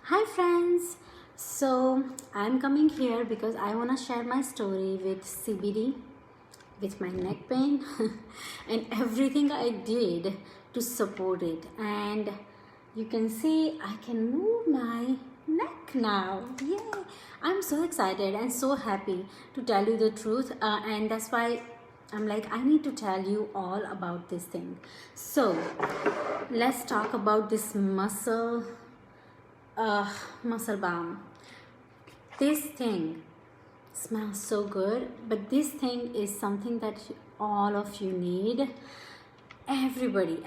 Hi friends, so I'm coming here because I want to share my story with CBD, with my neck pain and everything I did to support it. And you can see I can move my neck now. Yay! I'm so excited and so happy to tell you the truth, and that's why I'm like, I need to tell you all about this thing. So let's talk about this muscle balm. This thing smells so good, but this thing is something that all of you need. Everybody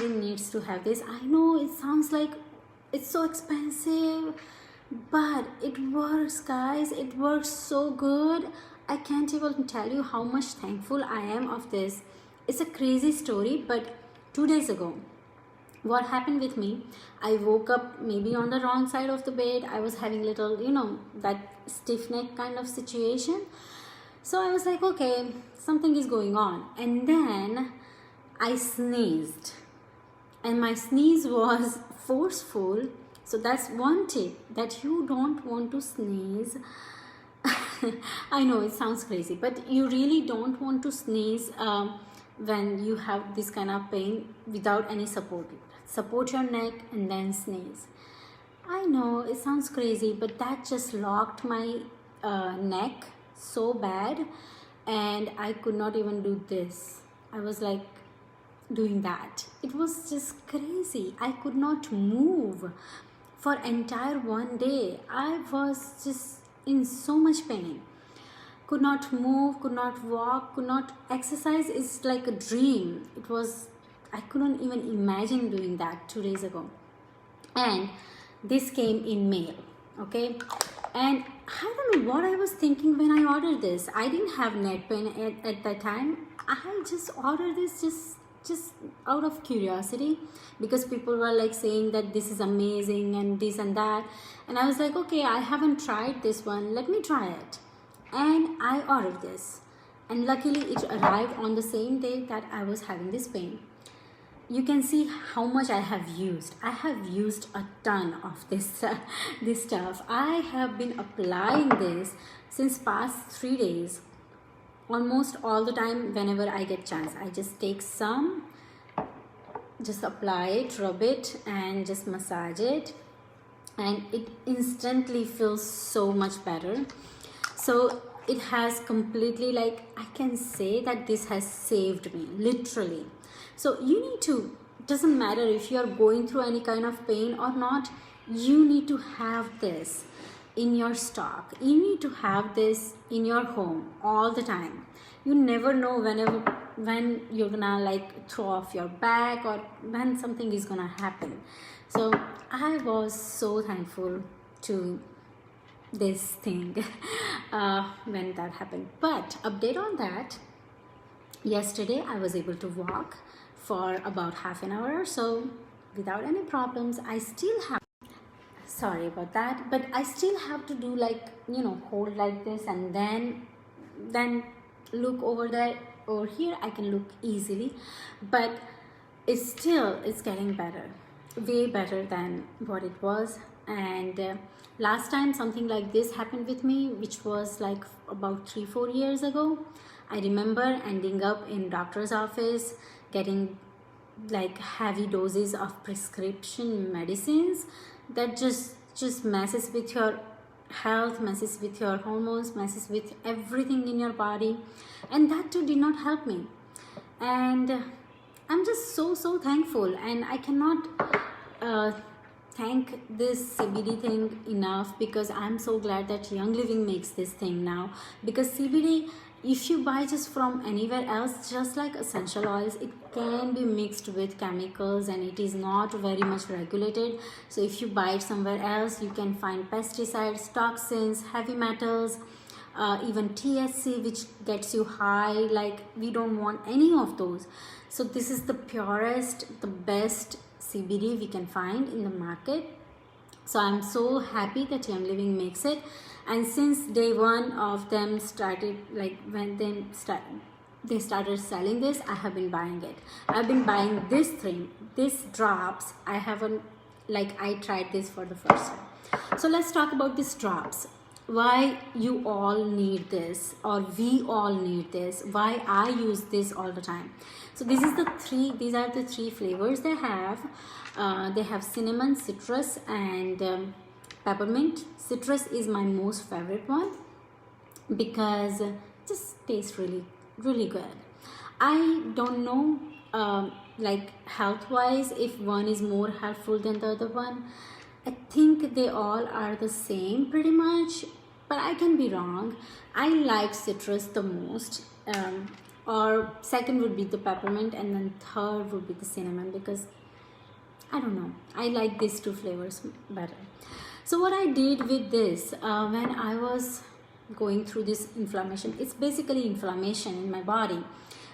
needs to have this. I know it sounds like it's so expensive, but it works, guys. It works so good. I can't even tell you how much thankful I am of this. It's a crazy story, but 2 days ago, what happened with me, I woke up maybe on the wrong side of the bed. I was having little, that stiff neck kind of situation. So I was like, okay, something is going on. And then I sneezed, and my sneeze was forceful. So that's one tip, that you don't want to sneeze. I know it sounds crazy, but you really don't want to sneeze when you have this kind of pain without any support. Support your neck and then sneeze. I know it sounds crazy, but that just locked my neck so bad, and I could not even do this. I was like doing that. It was just crazy. I could not move for entire one day. I was just in so much pain. Could not move, could not walk, could not exercise. It's like a dream. I couldn't even imagine doing that 2 days ago. And this came in mail, okay? And I don't know what I was thinking when I ordered this. I didn't have neck pain at that time. I just ordered this just out of curiosity, because people were like saying that this is amazing and this and that. And I was like, okay, I haven't tried this one. Let me try it. And I ordered this. And luckily it arrived on the same day that I was having this pain. You can see how much I have used. I have used a ton of this stuff. I have been applying this since past 3 days, almost all the time. Whenever I get chance, I just take some, just apply it, rub it, and just massage it, and it instantly feels so much better. So it has completely, like, I can say that this has saved me, literally. So you need to, doesn't matter if you are going through any kind of pain or not, you need to have this in your stock. You need to have this in your home all the time. You never know when you're gonna like throw off your bag, or when something is gonna happen. So I was so thankful to this thing when that happened. But update on that, yesterday I was able to walk for about half an hour or so without any problems. I still have, sorry about that, but I still have to do, like, hold like this, and then look over there. Over here I can look easily, but it's getting better, way better than what it was. And last time something like this happened with me, which was like about 3-4 years ago, I remember ending up in doctor's office, getting like heavy doses of prescription medicines that just messes with your health, messes with your hormones, messes with everything in your body, and that too did not help me. And I'm just so thankful, and I cannot thank this CBD thing enough, because I'm so glad that Young Living makes this thing now. Because CBD, if you buy just from anywhere else, just like essential oils, it can be mixed with chemicals and it is not very much regulated. So if you buy it somewhere else, you can find pesticides, toxins, heavy metals, even THC, which gets you high. Like, we don't want any of those. So this is the purest, the best CBD we can find in the market. So I'm so happy that Young Living makes it. And since day one of them started, like when they started selling this, I have been buying it. I've been buying this thing, this drops. I haven't like I tried this for the first time. So let's talk about these drops. Why you all need this, or we all need this, why I use this all the time. So these are the three flavors they have. They have cinnamon, citrus, and peppermint. Citrus is my most favorite one because it just tastes really good. I don't know like health wise if one is more helpful than the other one. I think they all are the same pretty much, but I can be wrong. I like citrus the most, or second would be the peppermint, and then third would be the cinnamon, because I don't know, I like these two flavors better. So what I did with this, when I was going through this inflammation, it's basically inflammation in my body,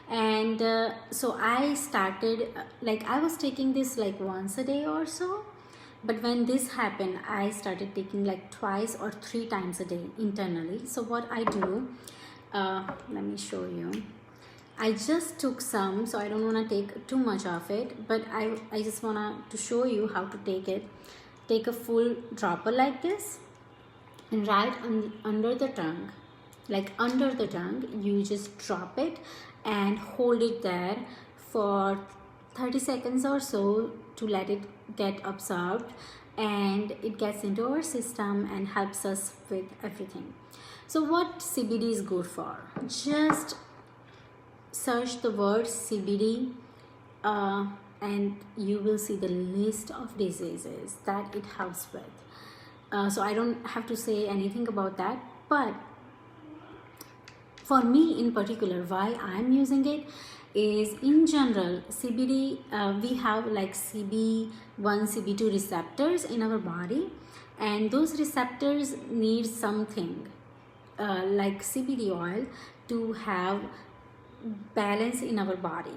and so I started like I was taking this like once a day or so, but when this happened I started taking like twice or three times a day internally. So what I do, let me show you. I just took some, so I don't want to take too much of it, but I just want to show you how to take it. Take a full dropper like this, and right under the tongue, like under the tongue, you just drop it and hold it there for 30 seconds or so to let it get absorbed, and it gets into our system and helps us with everything. So what CBD is good for? Just search the word CBD and you will see the list of diseases that it helps with. So I don't have to say anything about that, but for me in particular, why I'm using it is, in general, CBD, we have like CB1, CB2 receptors in our body, and those receptors need something like CBD oil to have balance in our body.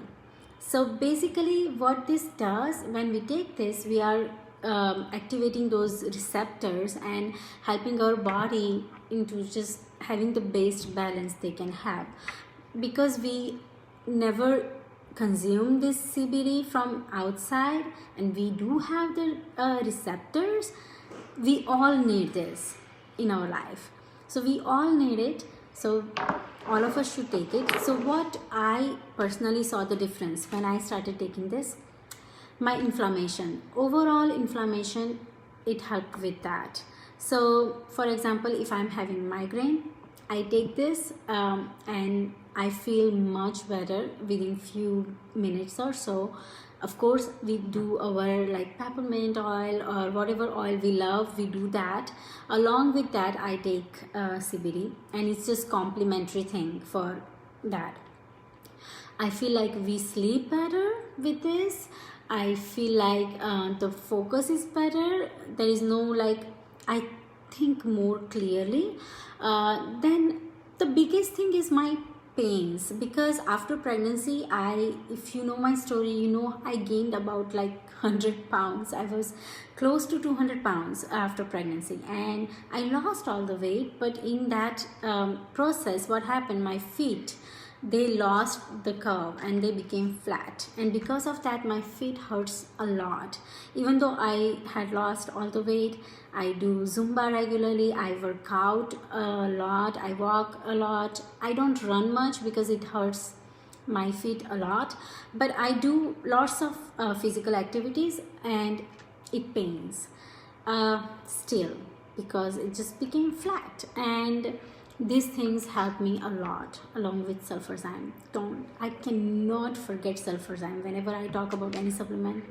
So basically what this does, when we take this, we are activating those receptors and helping our body into just having the best balance they can have. Because we never consume this CBD from outside and we do have the receptors, we all need this in our life. So we all need it. So all of us should take it. So what I personally saw the difference when I started taking this, my inflammation, overall inflammation, it helped with that. So for example, if I'm having migraine, I take this and I feel much better within few minutes or so. Of course, we do our like peppermint oil or whatever oil we love, we do that. Along with that, I take CBD, and it's just complementary thing for that. I feel like we sleep better with this. I feel like the focus is better. There is no like, I think more clearly. Then the biggest thing is my pains, because after pregnancy, if you know my story, you know I gained about like 100 pounds. I was close to 200 pounds after pregnancy, and I lost all the weight. But in that process, what happened, my feet, they lost the curve and they became flat, and because of that my feet hurts a lot. Even though I had lost all the weight, I do Zumba regularly, I work out a lot, I walk a lot. I don't run much because it hurts my feet a lot, but I do lots of physical activities and it pains still, because it just became flat. And these things help me a lot, along with sulfurzyme. I cannot forget sulfurzyme whenever I talk about any supplement.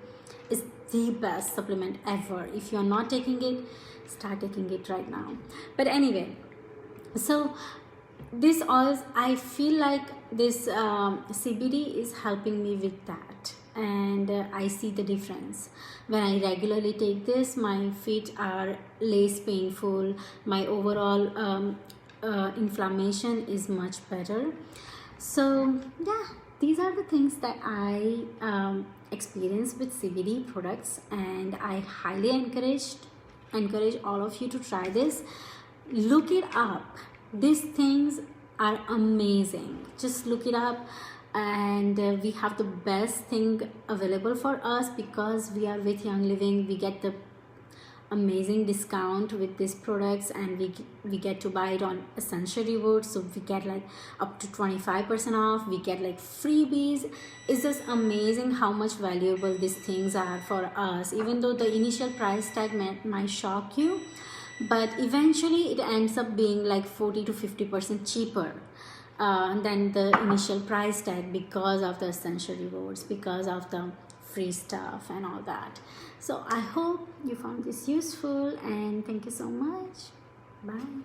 It's the best supplement ever. If you're not taking it, start taking it right now. But anyway, so this all, I feel like this CBD is helping me with that, and I see the difference. When I regularly take this, my feet are less painful, my overall inflammation is much better. So yeah, these are the things that I experience with CBD products, and I highly encourage all of you to try this. Look it up. These things are amazing. Just look it up. and we have the best thing available for us because we are with Young Living. We get the amazing discount with these products, and we get to buy it on Essential Rewards, so we get like up to 25% off. We get like freebies. It's just amazing how much valuable these things are for us. Even though the initial price tag might shock you, but eventually it ends up being like 40 to 50% cheaper than the initial price tag, because of the Essential Rewards, because of the free stuff and all that. So I hope you found this useful, and thank you so much. Bye.